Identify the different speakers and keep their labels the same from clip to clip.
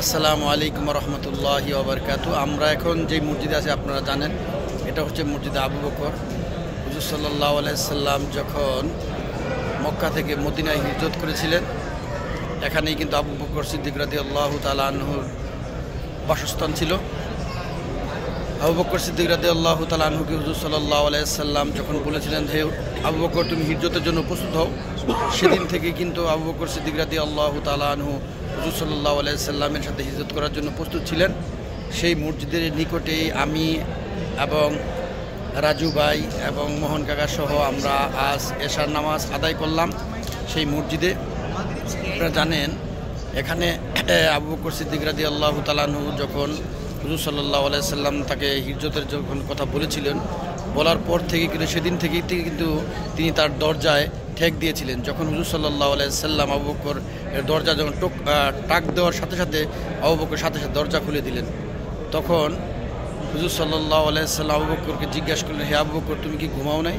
Speaker 1: আসসালামু আলাইকুম রহমতুল্লাহি ওয়া বারাকাতুহু। আমরা এখন যে মসজিদে আছি আপনারা জানেন, এটা হচ্ছে মসজিদে আবু বকর। হুজুর সাল্লাল্লাহু আলাইহি সাল্লাম যখন মক্কা থেকে মদিনায় হিজরত করেছিলেন, এখানেই কিন্তু আবু বকর সিদ্দিক রাদিয়াল্লাহু তাআলা আনহুর বাসস্থান ছিল। আবু বকর সিদ্দিক রাদিয়াল্লাহু তাআলা আনহুকে হুজুর সাল্লাল্লাহু আলাইহি সাল্লাম যখন বলেছিলেন যে আবু বকর তুমি হিজরতের জন্য প্রস্তুত হও, সেদিন থেকে কিন্তু আবু বকর সিদ্দিক রাদিয়াল্লাহু তাআলা আনহু হুজুর সাল্লাল্লাহু আলাইহি সাল্লামের সাথে হিজরত করার জন্য প্রস্তুত ছিলেন। সেই মসজিদের নিকটেই আমি এবং রাজু ভাই এবং মোহন কাকা সহ আমরা আজ এশার নামাজ আদায় করলাম সেই মসজিদে। আপনারা জানেন, এখানে আবু বকর সিদ্দিক রাদিয়াল্লাহু তাআলা আনহু যখন হুজুর সাল্লাল্লাহু আলাইহি সাল্লাম তাকে হিজরতের যখন কথা বলেছিলেন, বলার পর থেকে কিন্তু সেদিন থেকেই কিন্তু তিনি তার দরজায় ঠেক দিয়েছিলেন। যখন হুজুর সাল্লাল্লাহু আলাইহি সাল্লাম আবু বকর দরজা যখন টাক দেওয়ার সাথে সাথে আবু বকর সাথে সাথে দরজা খুলে দিলেন। তখন হুজুর সাল্লাল্লাহু আলাইহি সাল্লাম আবু বকরকে জিজ্ঞাসা করলেন, হে আবু বকর তুমি কি ঘুমাও নাই?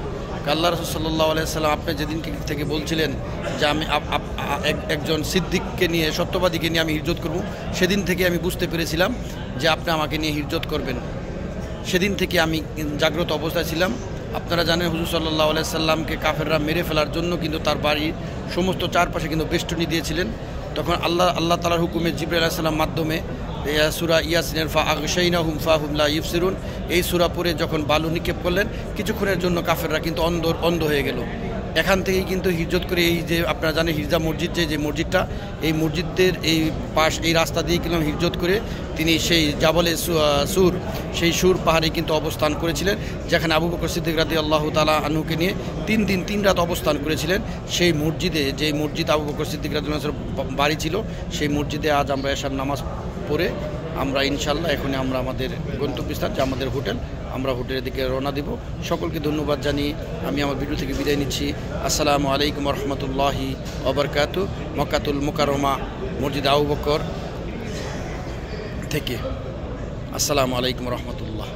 Speaker 1: আল্লাহ রাসূল সাল্লাল্লাহু আলাইহি সাল্লাম আপনি যেদিন থেকে বলছিলেন যে আমি একজন সিদ্দিককে নিয়ে, সত্যবাদীকে নিয়ে আমি হিজরত করব, সেদিন থেকে আমি বুঝতে পেরেছিলাম যে আপনি আমাকে নিয়ে হিজরত করবেন। সেদিন থেকে আমি জাগ্রত অবস্থায় ছিলাম। আপনারা জানেন, হুজুর সাল্লাল্লাহু আলাইহি সাল্লামকে কাফেররা মেরে ফেলার জন্য কিন্তু তার বাড়ির সমস্ত চারপাশে কিন্তু বেষ্টনী দিয়েছিলেন। তখন আল্লাহ তাআলার হুকুমে জিবরাইল আলাইহিস সালাম মাধ্যমে সূরা ইয়াসিনের ফা আগশাইনাহুম ফাহুম লা ইবসিরুন, এই সূরা পড়ে যখন বালু নিক্ষেপ করলেন, কিছুক্ষণের জন্য কাফেররা কিন্তু অন্ধ হয়ে গেল। এখান থেকেই কিন্তু হিজরত করে এই যে আপনারা জানেন হিজা মসজিদ, যে মসজিদটা, এই মসজিদের এই পাশ এই রাস্তা দিয়ে কিন্তু হিজরত করে তিনি সেই জাবলে সুর, সেই সুর পাহাড়ে কিন্তু অবস্থান করেছিলেন, যেখানে আবু বকর সিদ্দিক রাদিয়াল্লাহু তাআলা আনহুকে নিয়ে 3 দিন 3 রাত অবস্থান করেছিলেন। সেই মসজিদে, যে মসজিদ আবু বকর সিদ্দিক রাদিয়াল্লাহু তাআলার বাড়ি ছিল, সেই মসজিদে আজ আমরা এশার নামাজ পড়ে আমরা ইনশাআল্লাহ এখন আমরা আমাদের গন্তব্যস্থান, যে আমাদের হোটেল, আমরা হোটেলের দিকে রওনা দিব। সকলকে ধন্যবাদ জানিয়ে আমি আমার ভিডিও থেকে বিদায় নিচ্ছি। আসসালামু আলাইকুম রহমতুল্লাহি ওয়া বারাকাতুহু। মক্কাতুল মুকাররমা মসজিদ আবু বকর থেকে আসসালামু আলাইকুম রহমতুল্লাহ।